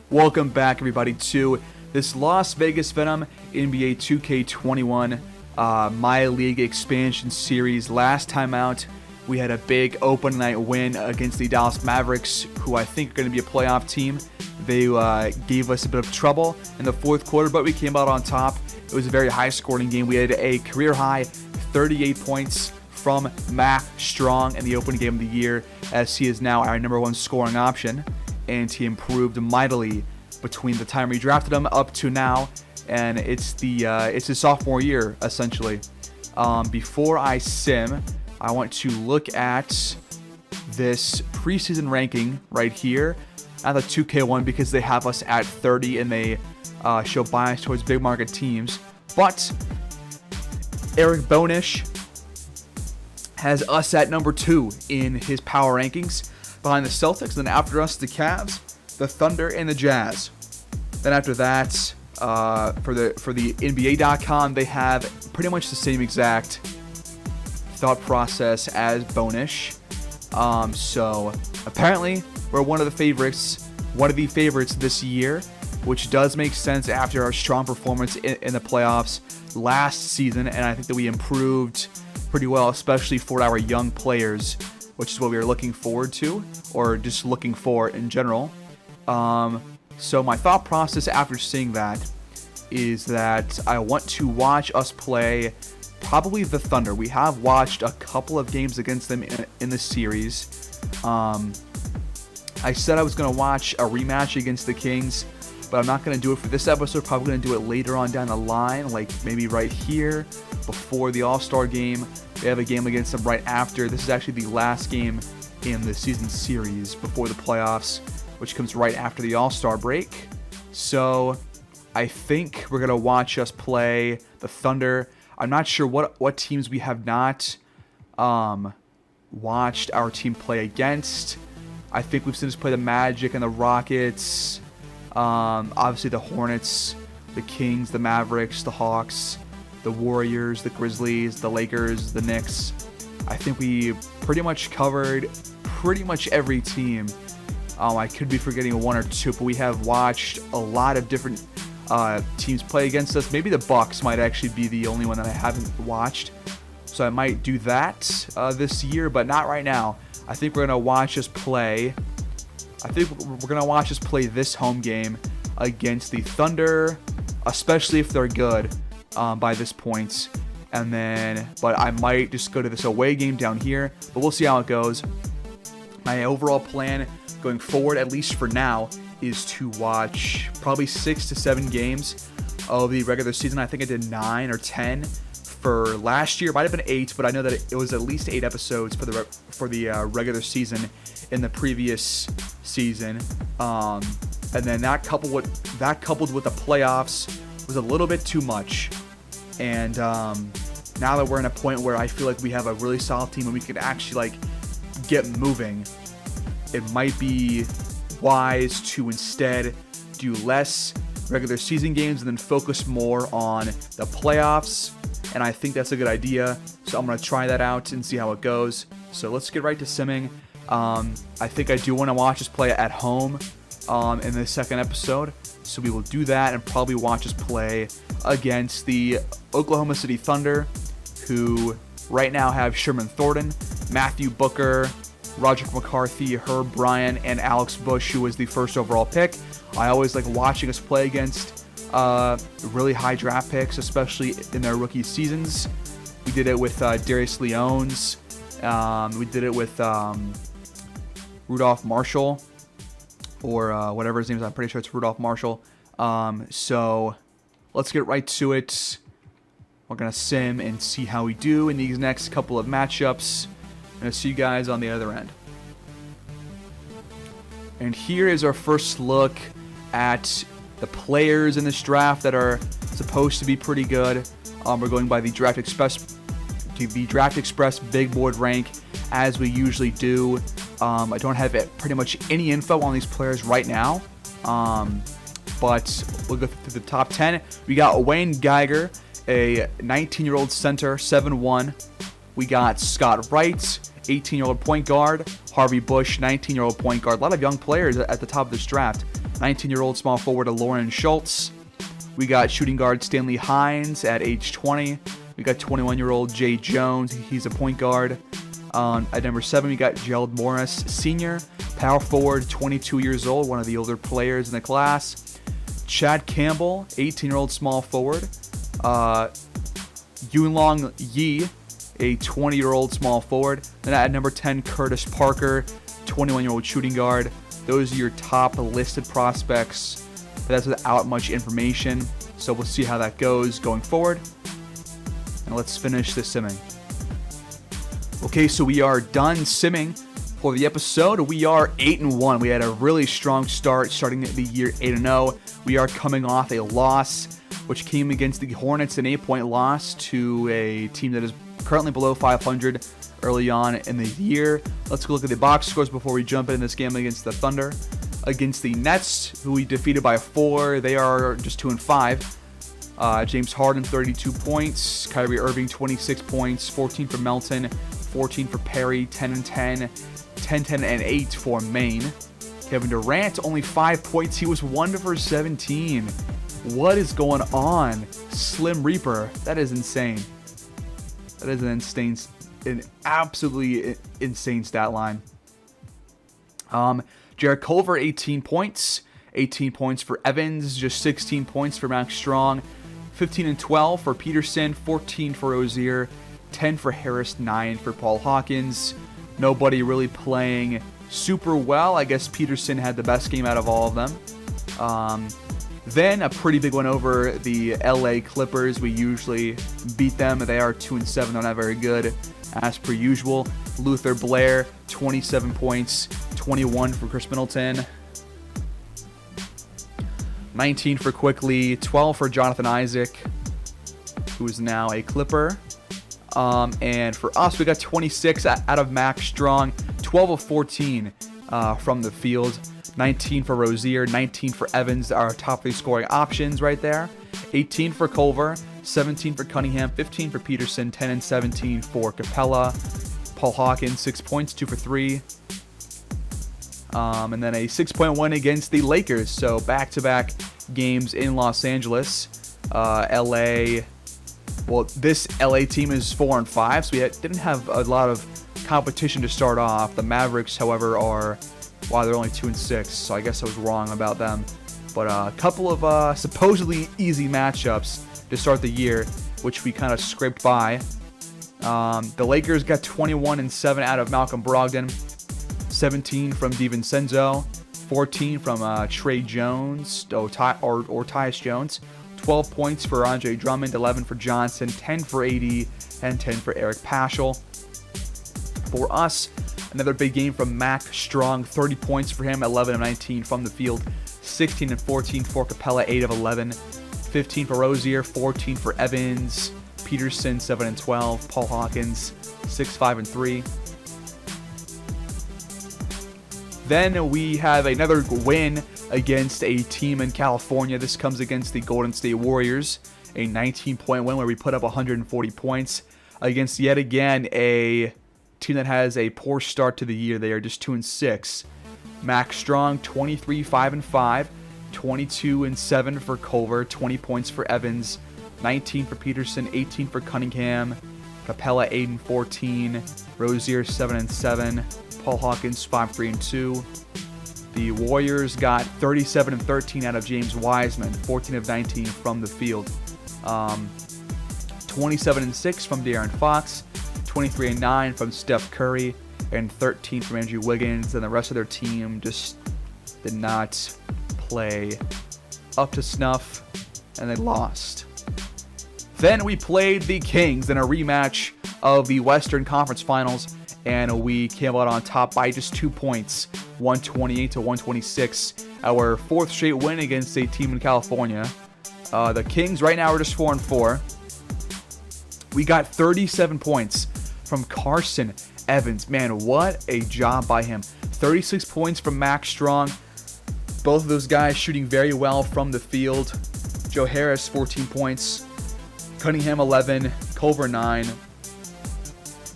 Welcome back, everybody, to this Las Vegas Venom NBA 2K21 MyLEAGUE Expansion series. Last time out, we had a big open night win against the Dallas Mavericks, who I think are going to be a playoff team. They gave us a bit of trouble in the fourth quarter, but we came out on top. It was a very high-scoring game. We had a career-high 38 points from Mac Strong in the opening game of the year, as he is now our #1 scoring option, and he improved mightily between the time we drafted him up to now, and it's his sophomore year essentially. Before I sim, I want to look at this preseason ranking right here at the 2K1 because they have us at 30 and they show bias towards big market teams. But Eric Bonish has us at #2 in his power rankings, behind the Celtics. Then after us, the Cavs, the Thunder, and the Jazz. Then after that, for the NBA.com, they have pretty much the same exact thought process as Bonish. So apparently, we're one of the favorites this year, which does make sense after our strong performance in the playoffs last season, and I think that we improved pretty well, especially for our young players, which is what we were looking forward to, or just looking for in general. So my thought process after seeing that is that I want to watch us play probably the Thunder. We have watched a couple of games against them in the series. I said I was going to watch a rematch against the Kings, but I'm not going to do it for this episode. Probably going to do it later on down the line, like maybe right here before the All-Star game. They have a game against them right after. This is actually the last game in the season series before the playoffs, which comes right after the All-Star break. So I think we're going to watch us play the Thunder. I'm not sure what teams we have not watched our team play against. I think we've seen us play the Magic and the Rockets, obviously the Hornets, the Kings, the Mavericks, the Hawks, the Warriors, the Grizzlies, the Lakers, the Knicks. I think we pretty much covered pretty much every team. I could be forgetting one or two, but we have watched a lot of different teams play against us. Maybe the Bucks might actually be the only one that I haven't watched, so I might do that this year, but not right now. I think we're gonna watch us play. I think we're gonna watch us play this home game against the Thunder, especially if they're good by this point. And then, but I might just go to this away game down here, but we'll see how it goes. My overall plan going forward, at least for now, is to watch probably 6 to 7 games of the regular season. I think I did 9 or 10 for last year. It might have been 8, but I know that it was at least 8 episodes for the regular season in the previous season. And then that coupled with the playoffs was a little bit too much. And now that we're in a point where I feel like we have a really solid team and we could actually like get moving, it might be wise to instead do less regular season games and then focus more on the playoffs. And I think that's a good idea. So I'm going to try that out and see how it goes. So let's get right to simming. I think I do want to watch us play at home in the second episode. So we will do that and probably watch us play against the Oklahoma City Thunder, who right now have Sherman Thornton, Matthew Booker, Roderick McCarthy, Herb Bryant, and Alex Bush, who was the first overall pick. I always like watching us play against really high draft picks, especially in their rookie seasons. We did it with Darius Leones. We did it with Rudolph Marshall, or whatever his name is. I'm pretty sure it's Rudolph Marshall. So let's get right to it. We're going to sim and see how we do in these next couple of matchups. I'm going to see you guys on the other end. And here is our first look at the players in this draft that are supposed to be pretty good. We're going by the Draft Express big board rank, as we usually do. I don't have pretty much any info on these players right now, but we'll go through the top 10. We got Wayne Geiger, a 19-year-old center, 7'1". We got Scott Wright, 18-year-old point guard. Harvey Bush, 19-year-old point guard. A lot of young players at the top of this draft. 19-year-old small forward Lauren Schultz. We got shooting guard Stanley Hines at age 20. We got 21-year-old Jay Jones. He's a point guard. At number 7, we got Gerald Morris, senior, power forward, 22 years old, one of the older players in the class. Chad Campbell, 18-year-old small forward. Yunlong Yi, a 20-year-old small forward. Then at number 10, Curtis Parker, 21-year-old shooting guard. Those are your top listed prospects, but that's without much information. So we'll see how that goes going forward. And let's finish the simming. Okay, so we are done simming for the episode. We are 8-1. We had a really strong start, starting the year 8-0. We are coming off a loss, which came against the Hornets, an 8-point loss to a team that is currently below 500 early on in the year. Let's go look at the box scores before we jump in this game against the Thunder. Against the Nets, who we defeated by 4, they are just 2-5. James Harden, 32 points. Kyrie Irving, 26 points. 14 for Melton. 14 for Perry. 10-10. 10-10 and 8 for Maine. Kevin Durant, only 5 points. He was 1 for 17. What is going on? Slim Reaper. That is insane. That is an absolutely insane stat line. Jarrett Culver, 18 points. 18 points for Evans. Just 16 points for Max Strong. 15 and 12 for Peterson. 14 for Rozier. 10 for Harris. 9 for Paul Hawkins. Nobody really playing super well. I guess Peterson had the best game out of all of them. Then a pretty big one over the LA Clippers. We usually beat them. They are 2-7. They're not very good, as per usual. Luther Blair, 27 points. 21 for Chris Middleton. 19 for Quickly. 12 for Jonathan Isaac, who is now a Clipper. And for us, we got 26 out of Max Strong. 12 of 14 from the field. 19 for Rozier, 19 for Evans, our top 3 scoring options right there. 18 for Culver, 17 for Cunningham, 15 for Peterson, 10 and 17 for Capella. Paul Hawkins, 6 points, 2 for 3. And then a 6-point win against the Lakers. So back-to-back games in Los Angeles. LA, well, this LA team is 4-5, so we didn't have a lot of competition to start off. The Mavericks, however, are... Wow, they're only 2-6, so I guess I was wrong about them. But a couple of supposedly easy matchups to start the year, which we kind of scraped by. The Lakers got 21-7 out of Malcolm Brogdon, 17 from DiVincenzo, 14 from Trey Jones, or Tyus Jones, 12 points for Andre Drummond, 11 for Johnson, 10 for AD, and 10 for Eric Paschall. For us, another big game from Max Strong, 30 points for him, 11 of 19 from the field, 16 and 14 for Capella, 8 of 11, 15 for Rozier, 14 for Evans, Peterson, 7 and 12, Paul Hawkins, 6, 5 and 3. Then we have another win against a team in California. This comes against the Golden State Warriors, a 19-point win where we put up 140 points against yet again a team that has a poor start to the year. They are just 2-6. Max Strong, 23, 5 and 5, 22 and 7 for Culver, 20 points for Evans, 19 for Peterson, 18 for Cunningham, Capella 8 and 14, Rozier 7 and 7, Paul Hawkins 5, 3 and 2. The Warriors got 37 and 13 out of James Wiseman, 14 of 19 from the field, 27 and 6 from De'Aaron Fox, 23 and 9 from Steph Curry, and 13 from Andrew Wiggins, and the rest of their team just did not play up to snuff, and they lost. Then we played the Kings in a rematch of the Western Conference Finals, and we came out on top by just 2 points, 128-126, our 4th straight win against a team in California. The Kings right now are just 4-4. We got 37 points from Carson Evans. Man, what a job by him. 36 points from Max Strong. Both of those guys shooting very well from the field. Joe Harris, 14 points. Cunningham, 11. Culver, 9.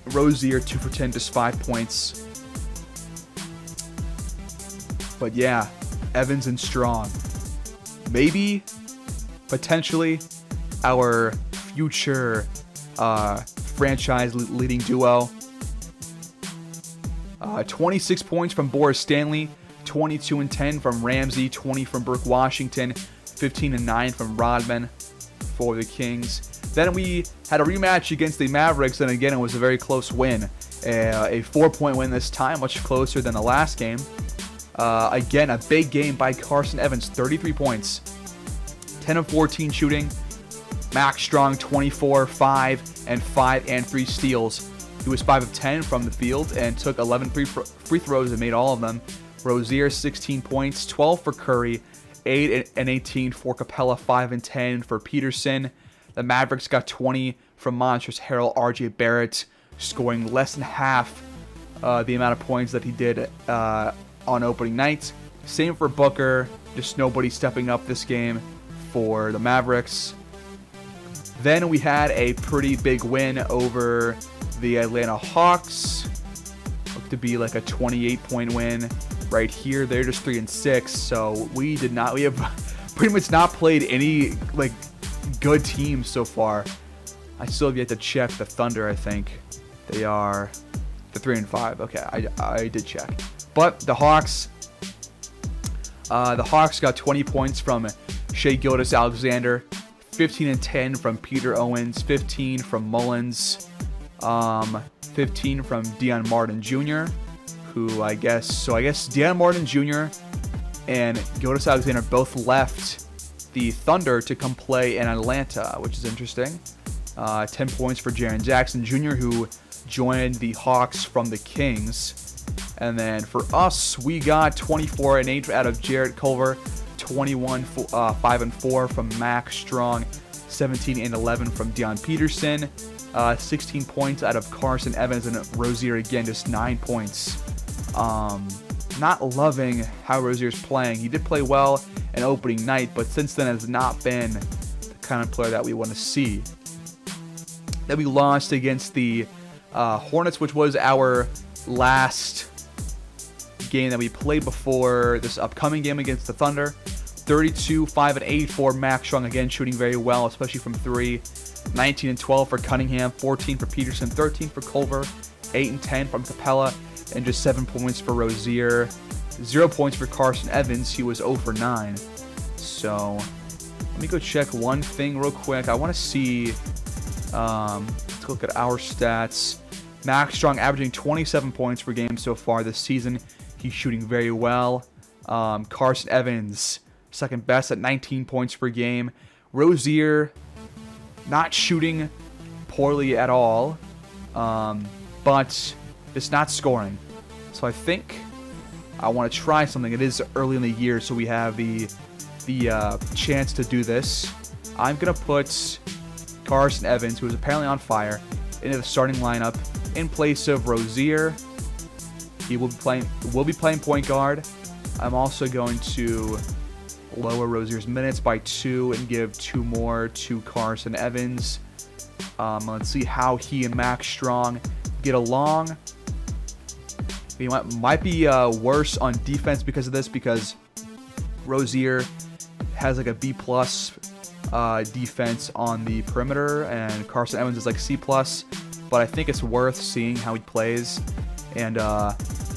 Rozier, 2 for 10, just 5 points. But yeah, Evans and Strong. Maybe, potentially, our future franchise leading duo. 26 points from Boris Stanley, 22 and 10 from Ramsey, 20 from Burke Washington, 15 and 9 from Rodman for the Kings. Then we had a rematch against the Mavericks, and again, it was a very close win. A 4-point win this time, much closer than the last game. Again, a big game by Carson Evans, 33 points, 10 of 14 shooting. Max Strong, 24, 5, and 5 and 3 steals. He was 5 of 10 from the field and took 11 free throws and made all of them. Rozier, 16 points, 12 for Curry, 8 and 18 for Capella, 5 and 10 for Peterson. The Mavericks got 20 from Montrezl Harrell, RJ Barrett, scoring less than half the amount of points that he did on opening night. Same for Booker, just nobody stepping up this game for the Mavericks. Then we had a pretty big win over the Atlanta Hawks. Looked to be like a 28-point win right here. They're just 3-6, so we have pretty much not played any like good teams so far. I still have yet to check the Thunder. I think they're 3-5. Okay, I did check. But the Hawks got 20 points from Shai Gilgeous-Alexander, 15 and 10 from Peter Owens, 15 from Mullins, 15 from Deion Martin Jr., who I guess Deion Martin Jr. and Gilgeous-Alexander both left the Thunder to come play in Atlanta, which is interesting. 10 points for Jaren Jackson Jr., who joined the Hawks from the Kings. And then for us, we got 24 and 8 out of Jarrett Culver, 21, 5 and 4 from Max Strong, 17 and 11 from Deion Peterson, 16 points out of Carson Evans, and Rozier again, just 9 points. Not loving how Rozier's playing. He did play well in opening night, but since then has not been the kind of player that we want to see. Then we lost against the Hornets, which was our last game that we played before this upcoming game against the Thunder. 32, 5 and 8 for Max Strong, again shooting very well, especially from 3. 19 and 12 for Cunningham, 14 for Peterson, 13 for Culver, 8 and 10 from Capella, and just 7 points for Rozier. 0 points for Carson Evans. He was 0 for 9. So let me go check one thing real quick. I want to see. Let's look at our stats. Max Strong averaging 27 points per game so far this season. He's shooting very well. Carson Evans, second best at 19 points per game. Rozier, not shooting poorly at all, but just not scoring. So I think I want to try something. It is early in the year, so we have the chance to do this. I'm going to put Carson Evans, who is apparently on fire, into the starting lineup in place of Rozier. He will be playing point guard. I'm also going to lower Rozier's minutes by 2 and give 2 more to Carson Evans. Let's see how he and Max Strong get along. He might be worse on defense because of this, because Rozier has like a B+ defense on the perimeter, and Carson Evans is like C+. But I think it's worth seeing how he plays. And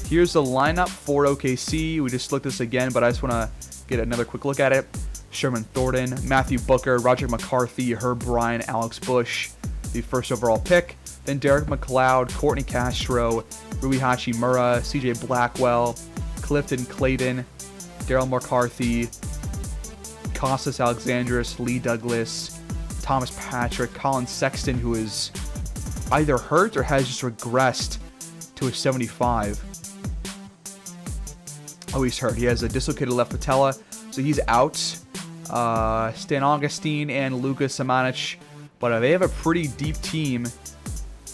here's the lineup for OKC. We just looked at this again, but I just want to get another quick look at it. Sherman Thornton, Matthew Booker, Roger McCarthy, Herb Bryant, Alex Bush, the first overall pick. Then Derek McLeod, Courtney Castro, Rui Hachimura, CJ Blackwell, Clifton Clayton, Daryl McCarthy, Costas Alexandris, Lee Douglas, Thomas Patrick, Colin Sexton, who is either hurt or has just regressed to a 75. Oh, he's hurt. He has a dislocated left patella, so he's out. Stan Augustine and Lucas Samanic, but they have a pretty deep team.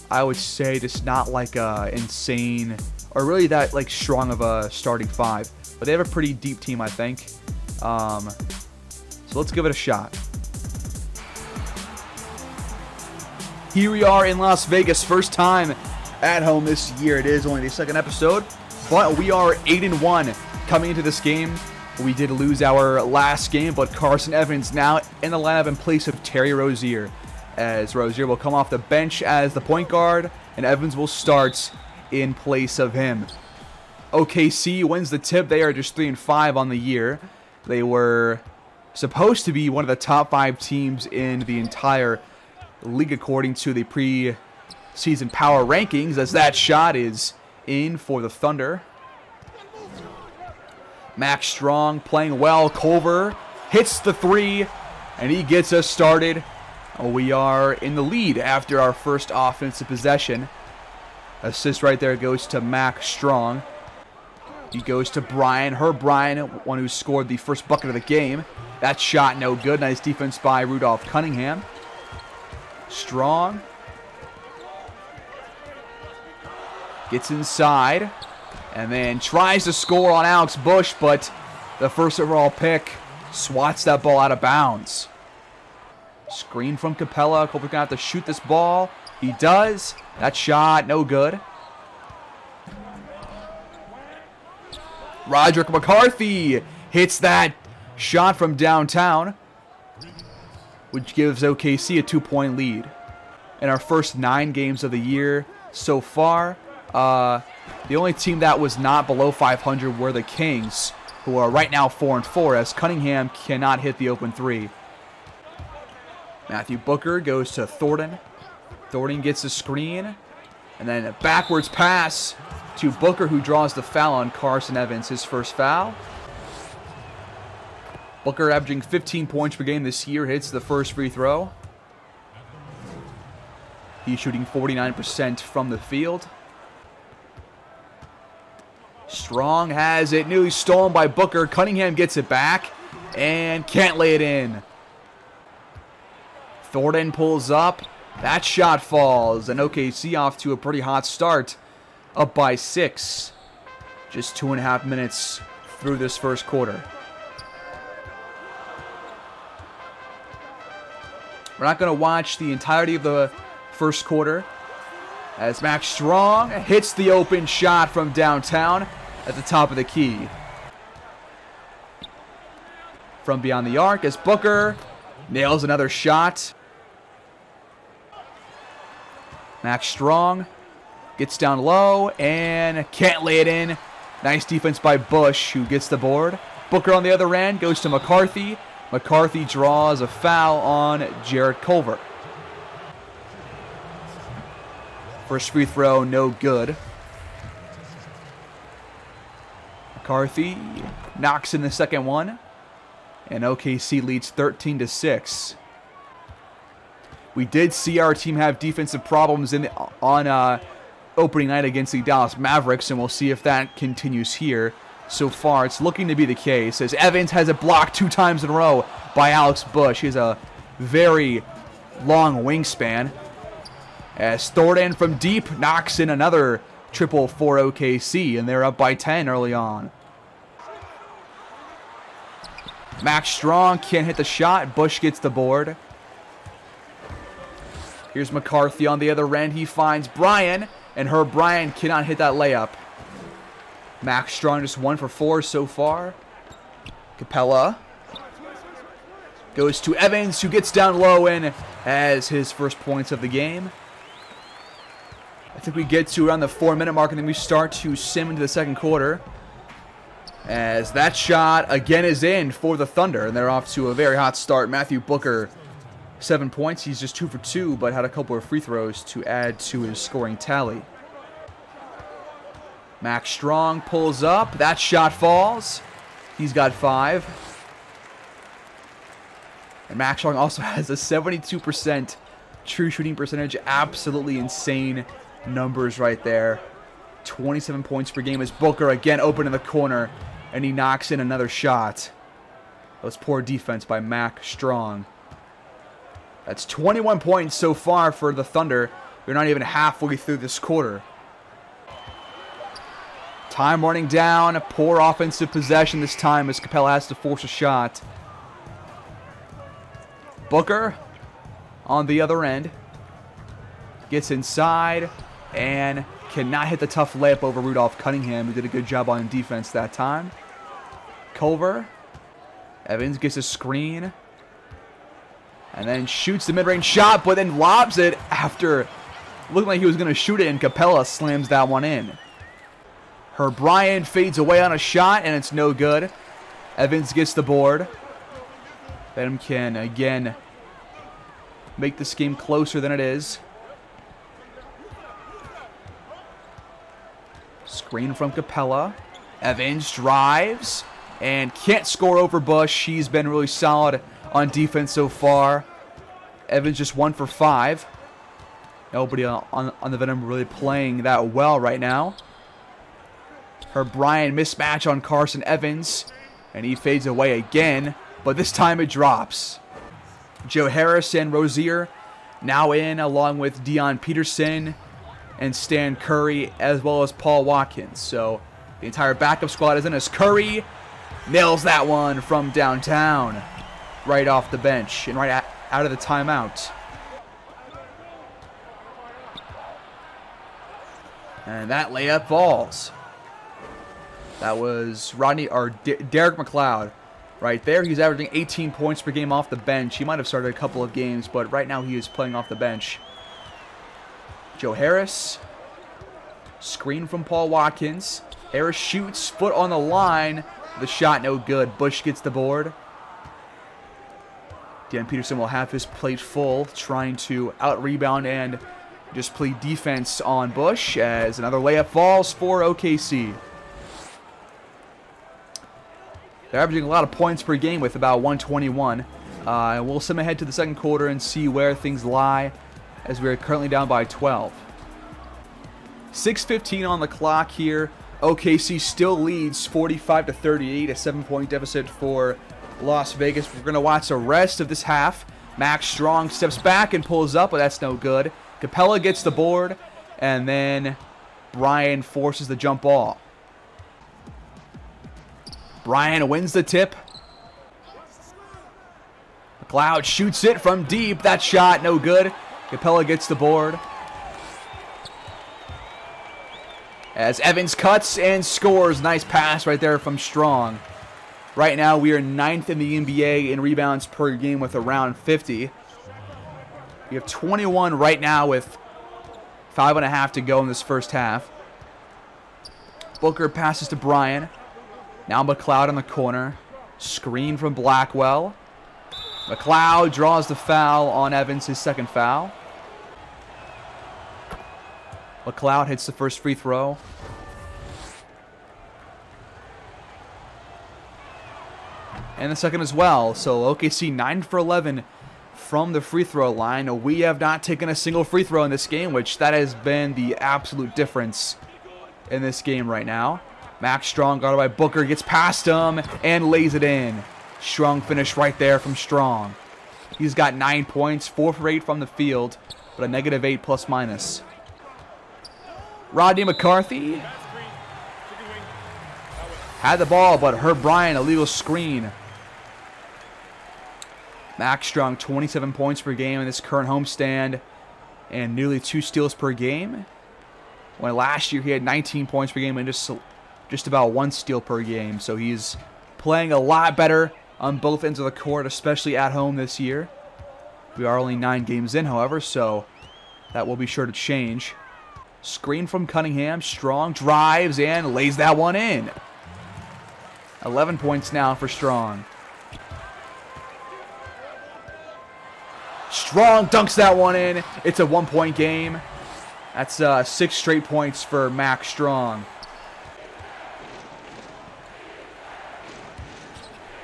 I would say just not like a insane or really that like strong of a starting 5, but they have a pretty deep team, I think. So let's give it a shot. Here we are in Las Vegas, first time at home this year. It is only the second episode, but we are 8-1 coming into this game. We did lose our last game, but Carson Evans now in the lineup in place of Terry Rozier, as Rozier will come off the bench as the point guard, and Evans will start in place of him. OKC wins the tip. They are just 3-5 on the year. They were supposed to be one of the top 5 teams in the entire league according to the preseason power rankings, as that shot is in for the Thunder. Max Strong playing well. Culver hits the 3, and he gets us started. We are in the lead after our first offensive possession. Assist right there goes to Max Strong. He goes to Brian. Brian, one who scored the first bucket of the game. That shot no good. Nice defense by Rudolph Cunningham. Strong gets inside and then tries to score on Alex Bush, but the first overall pick swats that ball out of bounds. Screen from Capella. Culver's going to have to shoot this ball. He does. That shot no good. Roderick McCarthy hits that shot from downtown, which gives OKC a 2-point lead. In our first 9 games of the year so far, the only team that was not below 500 were the Kings, who are right now 4-4, as Cunningham cannot hit the open 3. Matthew Booker goes to Thornton. Thornton gets a screen, and then a backwards pass to Booker, who draws the foul on Carson Evans, his first foul. Booker, averaging 15 points per game this year, hits the first free throw. He's shooting 49% from the field. Strong has it, nearly stolen by Booker. Cunningham gets it back and can't lay it in. Thornton pulls up. That shot falls, and OKC off to a pretty hot start, up by 6. Just 2.5 minutes through this first quarter. We're not going to watch the entirety of the first quarter, as Max Strong hits the open shot from downtown at the top of the key. From beyond the arc, as Booker nails another shot. Max Strong gets down low and can't lay it in. Nice defense by Bush, who gets the board. Booker on the other end goes to McCarthy. McCarthy draws a foul on Jarrett Culver. First free throw, no good. McCarthy knocks in the second one, and OKC leads 13-6. We did see our team have defensive problems on opening night against the Dallas Mavericks, and we'll see if that continues here. So far, it's looking to be the case, as Evans has it blocked 2 times in a row by Alex Bush. He has a very long wingspan. As Thornton from deep knocks in another triple for OKC, and they're up by 10 early on. Max Strong can't hit the shot. Bush gets the board. Here's McCarthy on the other end. He finds Brian, and Brian cannot hit that layup. Max Strong just 1 for 4 so far. Capella goes to Evans, who gets down low and has his first points of the game. I think we get to around the 4-minute mark, and then we start to sim into the second quarter, as that shot again is in for the Thunder, and they're off to a very hot start. Matthew Booker, 7 points. He's just 2 for 2, but had a couple of free throws to add to his scoring tally. Max Strong pulls up. That shot falls. He's got 5. And Max Strong also has a 72% true shooting percentage. Absolutely insane numbers right there. 27 points per game as Booker again open in the corner, and he knocks in another shot. That was poor defense by Max Strong. That's 21 points so far for the Thunder. They're not even halfway through this quarter. Time running down. Poor offensive possession this time as Capella has to force a shot. Booker on the other end gets inside and cannot hit the tough layup over Rudolph Cunningham, who did a good job on defense that time. Culver. Evans gets a screen. And then shoots the mid-range shot, but then lobs it after looking like he was going to shoot it, and Capella slams that one in. Brian fades away on a shot, and it's no good. Evans gets the board. Venom can, again, make this game closer than it is. Screen from Capella. Evans drives and can't score over Bush. He's been really solid on defense so far. Evans just 1 for 5. Nobody on the Venom really playing that well right now. Brian mismatch on Carson Evans, and he fades away again, but this time it drops. Joe Harris and Rozier now in, along with Dion Peterson and Stan Curry, as well as Paul Watkins. So the entire backup squad is in as Curry nails that one from downtown, right off the bench and right out of the timeout. And that layup falls. That was Derek McLeod right there. He's averaging 18 points per game off the bench. He might have started a couple of games, but right now he is playing off the bench. Joe Harris. Screen from Paul Watkins. Harris shoots, foot on the line. The shot no good. Bush gets the board. Dan Peterson will have his plate full, trying to out-rebound and just play defense on Bush as another layup falls for OKC. They're averaging a lot of points per game with about 121. We'll send ahead to the second quarter and see where things lie as we're currently down by 12. 6:15 on the clock here. OKC still leads 45-38, a 7-point deficit for Las Vegas. We're going to watch the rest of this half. Max Strong steps back and pulls up, but that's no good. Capella gets the board, and then Brian forces the jump ball. Brian wins the tip. McLeod shoots it from deep. That shot, no good. Capella gets the board. As Evans cuts and scores. Nice pass right there from Strong. Right now, we are 9th in the NBA in rebounds per game with around 50. We have 21 right now with 5.5 to go in this first half. Booker passes to Brian. Now McLeod on the corner. Screen from Blackwell. McLeod draws the foul on Evans, his second foul. McLeod hits the first free throw. And the second as well. So OKC 9 for 11 from the free throw line. We have not taken a single free throw in this game, which that has been the absolute difference in this game right now. Max Strong, guarded by Booker, gets past him and lays it in. Strong finish right there from Strong. He's got 9 points, 4 for 8 from the field, but a -8 plus minus. Rodney McCarthy had the ball, but Brian, illegal screen. Max Strong, 27 points per game in this current homestand and nearly 2 steals per game. When last year he had 19 points per game and just about 1 steal per game. So he's playing a lot better on both ends of the court, especially at home this year. We are only 9 games in, however, so that will be sure to change. Screen from Cunningham. Strong drives and lays that one in. 11 points now for Strong. Strong dunks that one in. It's a 1-point game. That's 6 straight points for Max Strong.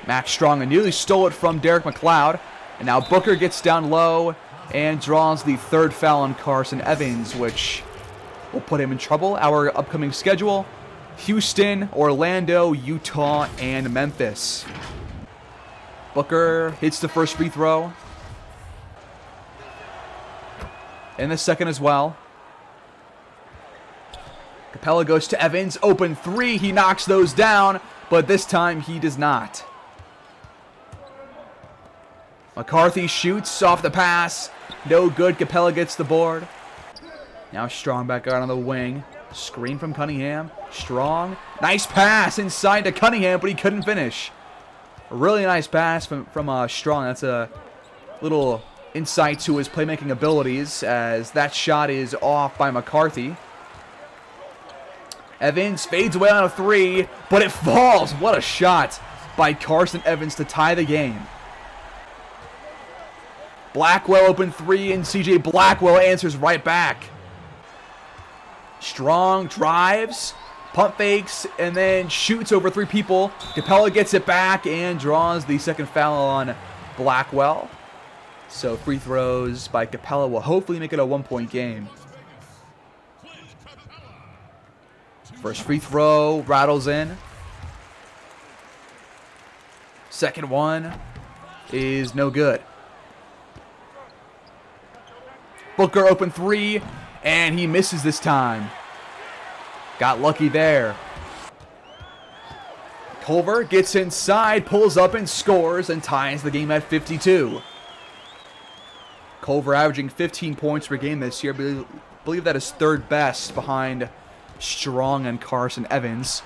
Max Strong nearly stole it from Derek McLeod. And now Booker gets down low and draws the 3rd foul on Carson Evans, which will put him in trouble. Our upcoming schedule: Houston, Orlando, Utah, and Memphis. Booker hits the first free throw. And the second as well. Capella goes to Evans. Open 3. He knocks those down, but this time he does not. McCarthy shoots off the pass. No good. Capella gets the board. Now Strong back out on the wing. Screen from Cunningham. Strong. Nice pass inside to Cunningham, but he couldn't finish. A really nice pass from Strong. That's a little insight to his playmaking abilities, as that shot is off by McCarthy. Evans fades away on a three, but it falls. What a shot by Carson Evans to tie the game. Blackwell open three, and CJ Blackwell answers right back. Strong drives, pump fakes, and then shoots over three people. Capella gets it back and draws the second foul on Blackwell. So free throws by Capella will hopefully make it a 1-point game. First free throw rattles in. Second one is no good. Booker open three, and he misses this time. Got lucky there. Culver gets inside, pulls up and scores, and ties the game at 52. Culver averaging 15 points per game this year. I believe that is third best behind Strong and Carson Evans.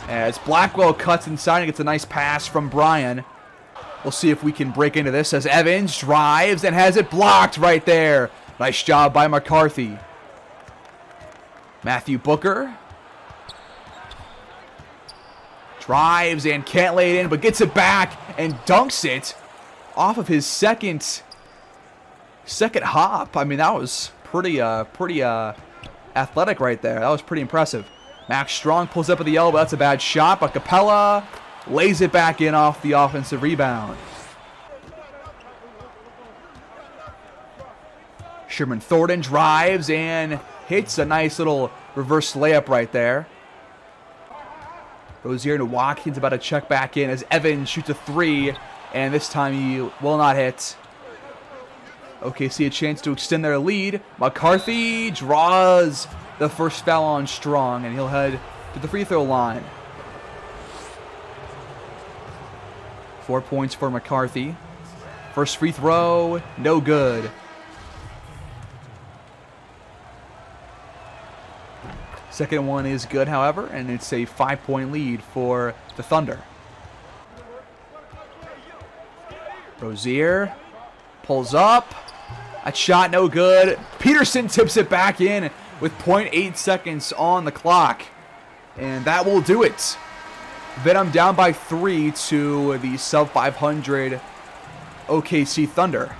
As Blackwell cuts inside and gets a nice pass from Bryan. We'll see if we can break into this as Evans drives and has it blocked right there. Nice job by McCarthy. Matthew Booker drives and can't lay it in, but gets it back and dunks it off of his second hop. I mean, that was pretty athletic right there. That was pretty impressive. Max Strong pulls up at the elbow. That's a bad shot, but Capella lays it back in off the offensive rebound. Sherman Thornton drives and hits a nice little reverse layup right there. Rozier to Watkins about to check back in as Evans shoots a three, and this time he will not hit. OKC a chance to extend their lead. McCarthy draws the first foul on Strong, and he'll head to the free throw line. 4 points for McCarthy. First free throw, no good. Second one is good, however, and it's a 5-point lead for the Thunder. Rozier pulls up. That shot no good. Peterson tips it back in with 0.8 seconds on the clock. And that will do it. Venom down by 3 to the sub-500 OKC Thunder.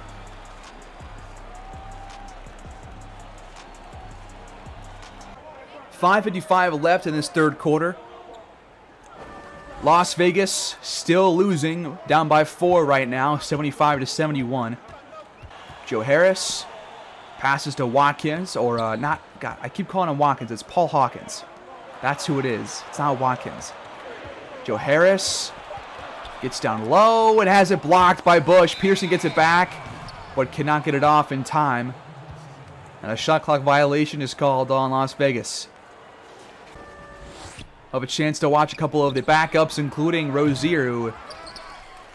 .55 left in this third quarter. Las Vegas still losing, down by 4 right now, 75-71. Joe Harris passes to Watkins, or not, God, I keep calling him Watkins. It's Paul Hawkins. That's who it is. It's not Watkins. Joe Harris gets down low and has it blocked by Bush. Pearson gets it back, but cannot get it off in time. And a shot clock violation is called on Las Vegas. Have a chance to watch a couple of the backups, including Rozier, who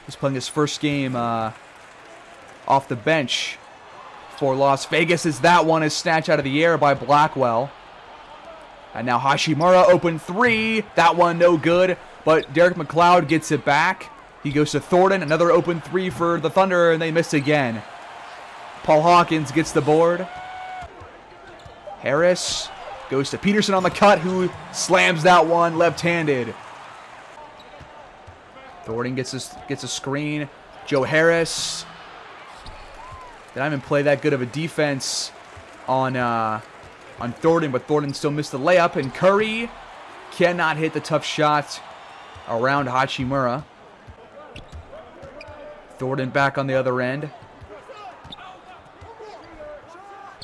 is playing his first game off the bench for Las Vegas, as that one is snatched out of the air by Blackwell. And now Hashimura open three. That one no good, but Derek McLeod gets it back. He goes to Thornton, another open three for the Thunder, and they miss again. Paul Hawkins gets the board. Harris goes to Peterson on the cut, who slams that one left-handed. Thornton gets a screen. Joe Harris. They didn't even play that good of a defense on Thornton, but Thornton still missed the layup, and Curry cannot hit the tough shot around Hachimura. Thornton back on the other end.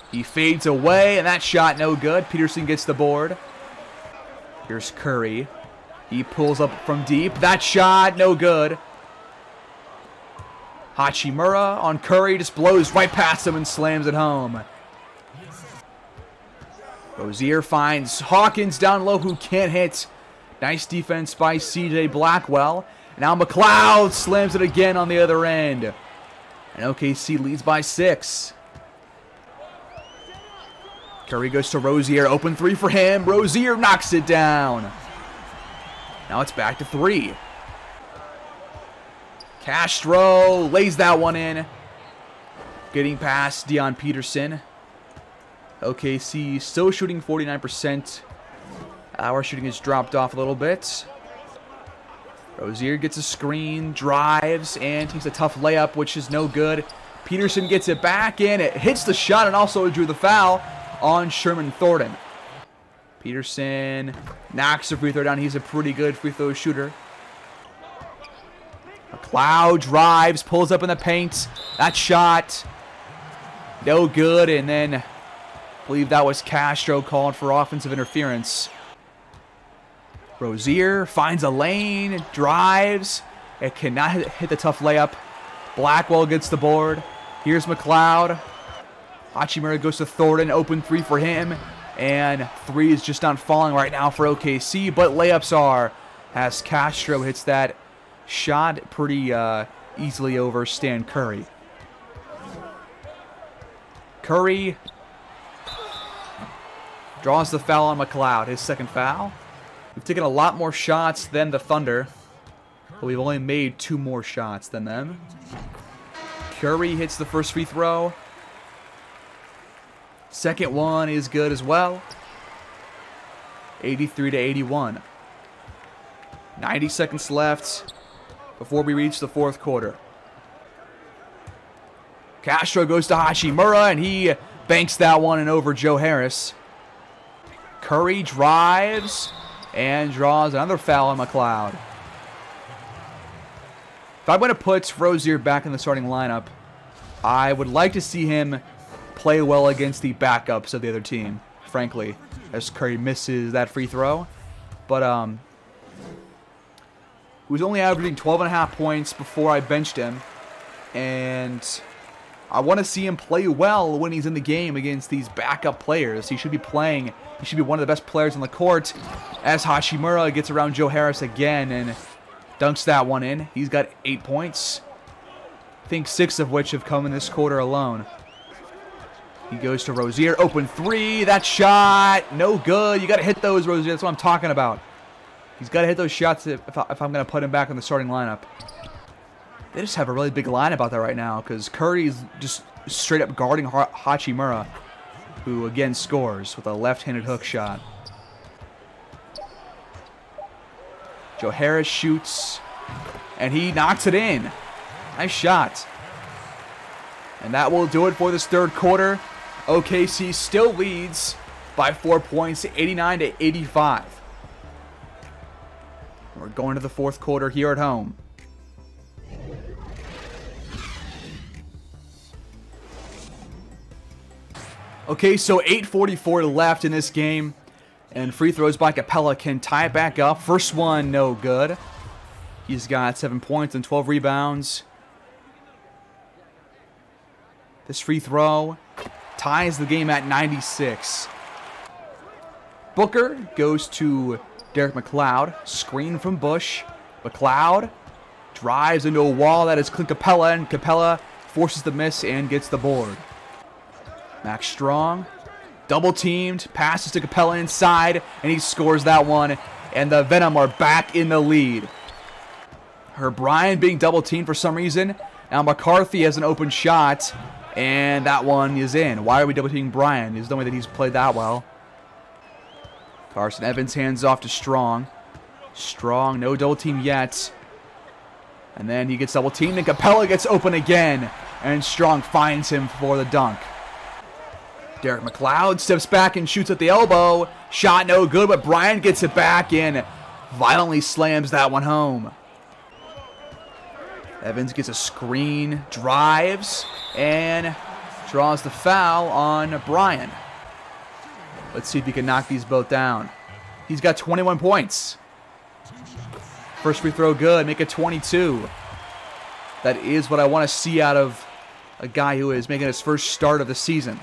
He fades away, and that shot no good. Peterson gets the board. Here's Curry. He pulls up from deep. That shot no good. Hachimura on Curry, just blows right past him and slams it home. Rozier finds Hawkins down low, who can't hit. Nice defense by CJ Blackwell. Now McLeod slams it again on the other end. And OKC leads by 6. Curry goes to Rozier. Open three for him. Rozier knocks it down. Now it's back to 3. Castro lays that one in. Getting past Dion Peterson. OKC still shooting 49%. Our shooting has dropped off a little bit. Rozier gets a screen, drives, and takes a tough layup, which is no good. Peterson gets it back in. It hits the shot and also drew the foul on Sherman Thornton. Peterson knocks the free throw down. He's a pretty good free throw shooter. McLeod drives, pulls up in the paint. That shot, no good. And then I believe that was Castro called for offensive interference. Rozier finds a lane, drives. It cannot hit the tough layup. Blackwell gets the board. Here's McLeod. Hachimura goes to Thornton. Open three for him. And 3 is just not falling right now for OKC. But layups are, as Castro hits that shot pretty easily over Stan Curry. Curry draws the foul on McLeod. His second foul. We've taken a lot more shots than the Thunder, but we've only made 2 more shots than them. Curry hits the first free throw. Second one is good as well. 83-81. 90 seconds left before we reach the fourth quarter. Castro goes to Hachimura, and he banks that one in over Joe Harris. Curry drives and draws another foul on McLeod. If I'm going to put Rozier back in the starting lineup, I would like to see him play well against the backups of the other team, frankly, as Curry misses that free throw. But he was only averaging 12.5 points before I benched him, and I want to see him play well when he's in the game against these backup players. He should be playing. He should be one of the best players on the court, as Hachimura gets around Joe Harris again and dunks that one in. He's got 8 points. I think 6 of which have come in this quarter alone. He goes to Rozier. Open 3. That shot, no good. You got to hit those, Rozier. That's what I'm talking about. He's got to hit those shots if I'm going to put him back in the starting lineup. They just have a really big line about that right now because Curry's just straight up guarding Hachimura, who again scores with a left-handed hook shot. Joe Harris shoots, and he knocks it in. Nice shot. And that will do it for this third quarter. OKC still leads by 4 points, 89-85. We're going to the fourth quarter here at home. Okay, so 8:44 left in this game, and free throws by Capella can tie it back up. First one, no good. He's got 7 points and 12 rebounds. This free throw ties the game at 96. Booker goes to Derek McLeod. Screen from Bush. McLeod drives into a wall. That is Clint Capella, and Capella forces the miss and gets the board. Max Strong, double teamed, passes to Capella inside, and he scores that one, and the Venom are back in the lead. Brian being double teamed for some reason. Now McCarthy has an open shot, and that one is in. Why are we double teaming Brian? There's no way that he's played that well. Carson Evans hands off to Strong. Strong, no double team yet. And then he gets double teamed, and Capella gets open again, and Strong finds him for the dunk. Derek McLeod steps back and shoots at the elbow. Shot no good, but Bryant gets it back and violently slams that one home. Evans gets a screen, drives, and draws the foul on Bryant. Let's see if he can knock these both down. He's got 21 points. First free throw good, make it 22. That is what I want to see out of a guy who is making his first start of the season.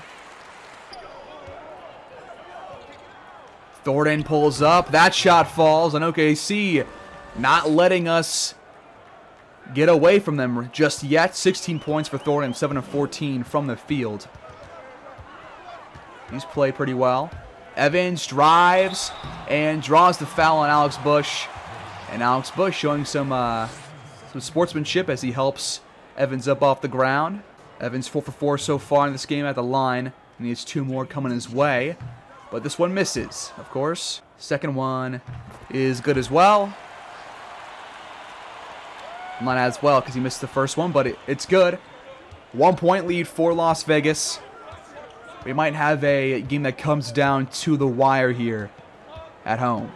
Thornton pulls up. That shot falls, and OKC not letting us get away from them just yet. 16 points for Thornton, 7 of 14 from the field. He's played pretty well. Evans drives and draws the foul on Alex Bush. And Alex Bush showing some sportsmanship as he helps Evans up off the ground. Evans 4 for 4 so far in this game at the line. And he has 2 more coming his way. But this one misses, of course. Second one is good as well. Not as well because he missed the first one, but it's good. 1 point lead for Las Vegas. We might have a game that comes down to the wire here at home.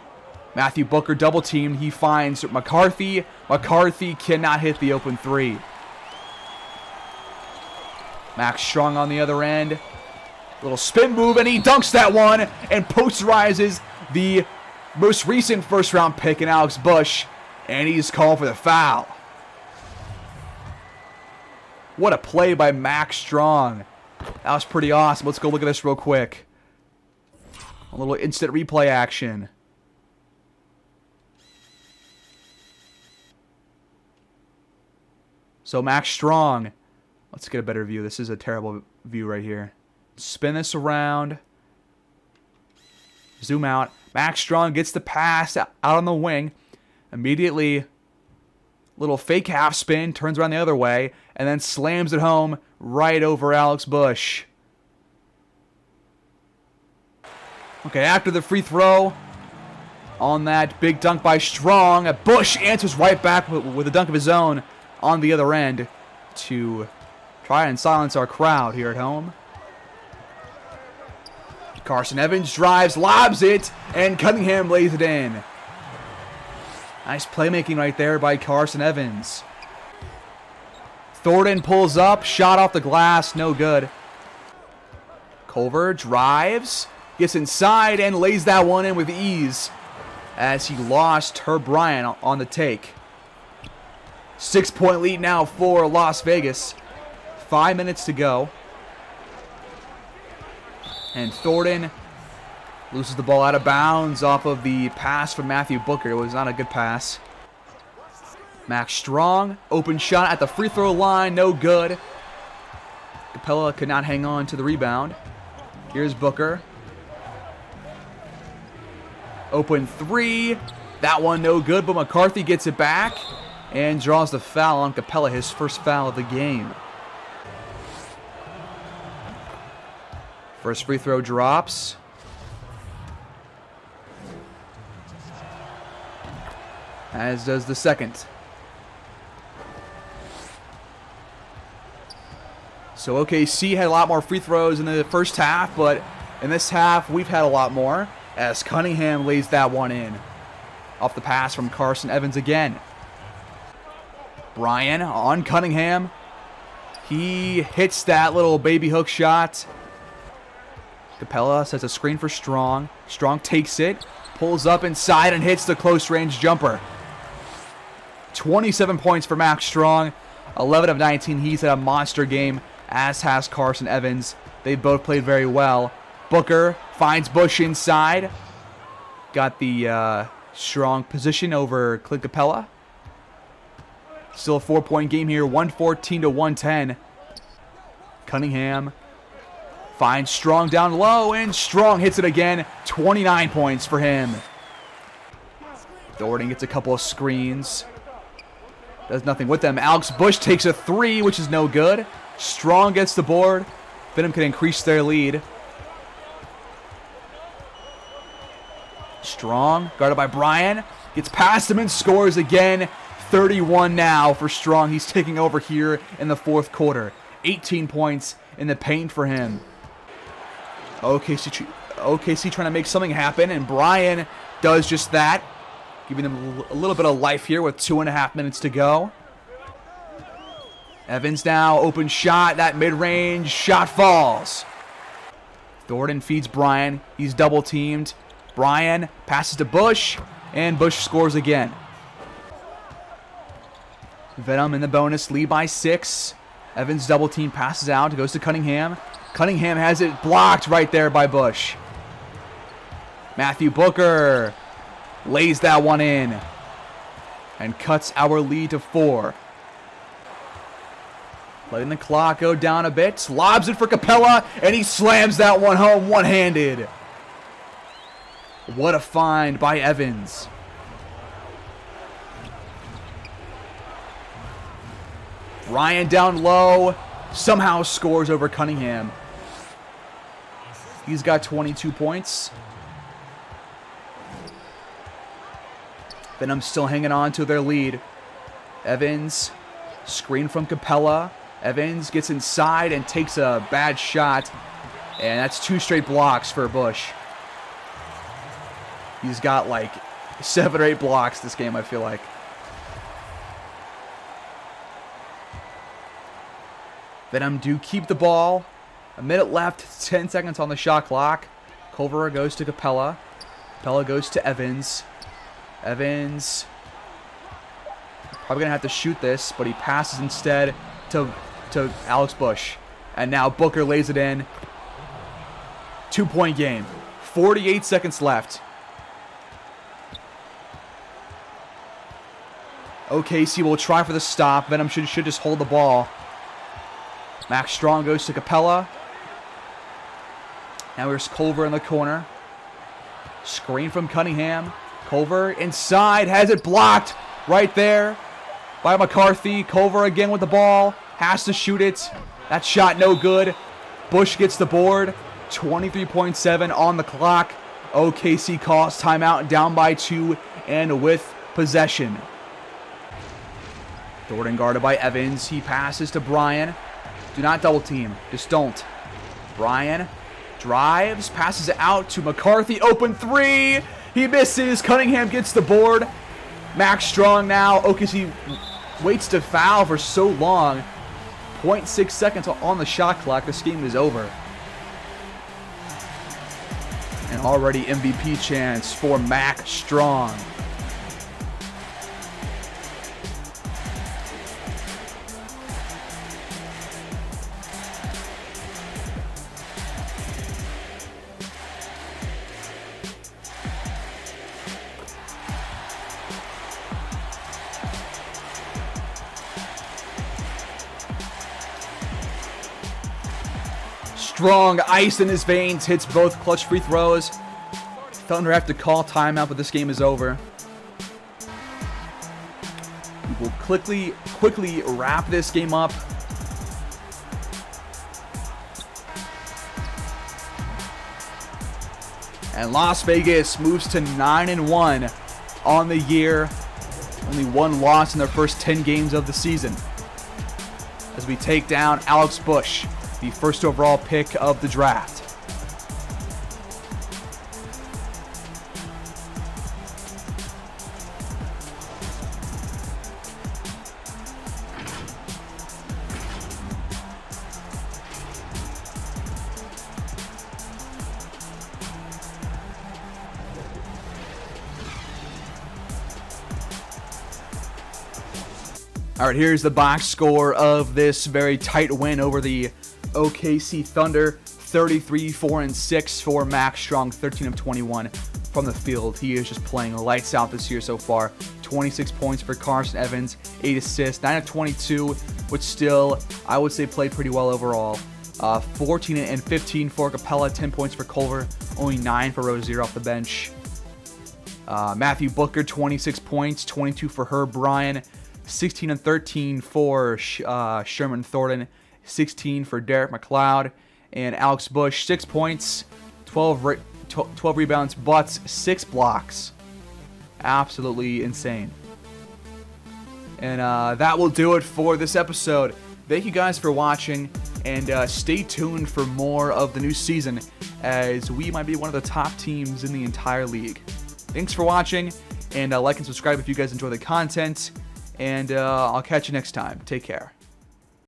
Matthew Booker double teamed. He finds McCarthy. McCarthy cannot hit the open 3. Max Strong on the other end. Little spin move, and he dunks that one and posterizes the most recent first-round pick in Alex Bush, and he's called for the foul. What a play by Max Strong. That was pretty awesome. Let's go look at this real quick. A little instant replay action. So Max Strong. Let's get a better view. This is a terrible view right here. Spin this around. Zoom out. Max Strong gets the pass out on the wing. Immediately, little fake half spin, turns around the other way, and then slams it home right over Alex Bush. Okay, after the free throw, on that big dunk by Strong, Bush answers right back with a dunk of his own on the other end to try and silence our crowd here at home. Carson Evans drives, lobs it, and Cunningham lays it in. Nice playmaking right there by Carson Evans. Thornton pulls up, shot off the glass, no good. Culver drives, gets inside, and lays that one in with ease as he lost Herb Bryant on the take. 6-point lead now for Las Vegas. 5 minutes to go. And Thornton loses the ball out of bounds off of the pass from Matthew Booker. It was not a good pass. Max Strong, open shot at the free throw line, no good. Capella could not hang on to the rebound. Here's Booker. Open 3. That one no good, but McCarthy gets it back and draws the foul on Capella, his first foul of the game. First free throw drops. As does the second. So OKC had a lot more free throws in the first half, but in this half we've had a lot more as Cunningham lays that one in. Off the pass from Carson Evans again. Bryan on Cunningham. He hits that little baby hook shot. Capella sets a screen for Strong. Strong takes it, pulls up inside, and hits the close-range jumper. 27 points for Max Strong. 11 of 19. He's had a monster game, as has Carson Evans. They both played very well. Booker finds Bush inside. Got the Strong position over Clint Capella. Still a 4-point game here, 114 to 110. Cunningham finds Strong down low, and Strong hits it again. 29 points for him. Thornton gets a couple of screens. Does nothing with them. Alex Bush takes a 3, which is no good. Strong gets the board. Venom can increase their lead. Strong, guarded by Bryan. Gets past him and scores again. 31 now for Strong. He's taking over here in the fourth quarter. 18 points in the paint for him. OKC trying to make something happen, and Bryan does just that, giving them a little bit of life here with 2.5 minutes to go. Evans now, open shot, that mid-range shot falls. Thornton feeds Bryan. He's double-teamed. Bryan passes to Bush, and Bush scores again. Venom in the bonus, lead by 6. Evans double-team, passes out, goes to Cunningham. Cunningham has it blocked right there by Bush. Matthew Booker lays that one in and cuts our lead to 4. letting the clock go down a bit. Lobs it for Capella, and he slams that one home one-handed. What a find by Evans. Ryan down low, somehow scores over Cunningham. He's got 22 points. Venom still hanging on to their lead. Evans, screen from Capella. Evans gets inside and takes a bad shot. And that's 2 straight blocks for Bush. He's got like 7 or 8 blocks this game, I feel like. Venom do keep the ball. A minute left, 10 seconds on the shot clock. Culver goes to Capella. Capella goes to Evans. Evans probably going to have to shoot this, but he passes instead to Alex Bush. And now Booker lays it in. 2-point game. 48 seconds left. OKC will try for the stop. Venom should just hold the ball. Max Strong goes to Capella. Now here's Culver in the corner. Screen from Cunningham. Culver inside, has it blocked right there by McCarthy. Culver again with the ball, has to shoot it. That shot no good. Bush gets the board. 23.7 on the clock. OKC calls timeout, down by 2 and with possession. Thornton guarded by Evans. He passes to Brian. Do not double team. Just don't. Brian drives, passes it out to McCarthy. Open 3. He misses. Cunningham gets the board. Max Strong now. OKC waits to foul for so long. 0.6 seconds on the shot clock. This game is over. And already MVP chance for Max Strong. Strong, ice in his veins, hits both clutch free throws. Thunder have to call timeout, but this game is over. We will quickly wrap this game up. And Las Vegas moves to 9-1 on the year. Only 1 loss in their first 10 games of the season. As we take down Alex Bush, the first overall pick of the draft. All right, here's the box score of this very tight win over the OKC Thunder. 33-4-6 for Max Strong, 13 of 21 from the field. He is just playing lights out this year so far. 26 points for Carson Evans, 8 assists, 9 of 22, which still, I would say, played pretty well overall. 14 and 15 for Capella, 10 points for Culver, only 9 for Rozier off the bench. Matthew Booker, 26 points, 22 for Herb Bryan, 16 and 13 for Sherman Thornton, 16 for Derek McLeod, and Alex Bush, 6 points, 12 rebounds, but 6 blocks. Absolutely insane. And that will do it for this episode. Thank you guys for watching, and stay tuned for more of the new season, as we might be one of the top teams in the entire league. Thanks for watching, and like and subscribe if you guys enjoy the content, and I'll catch you next time. Take care.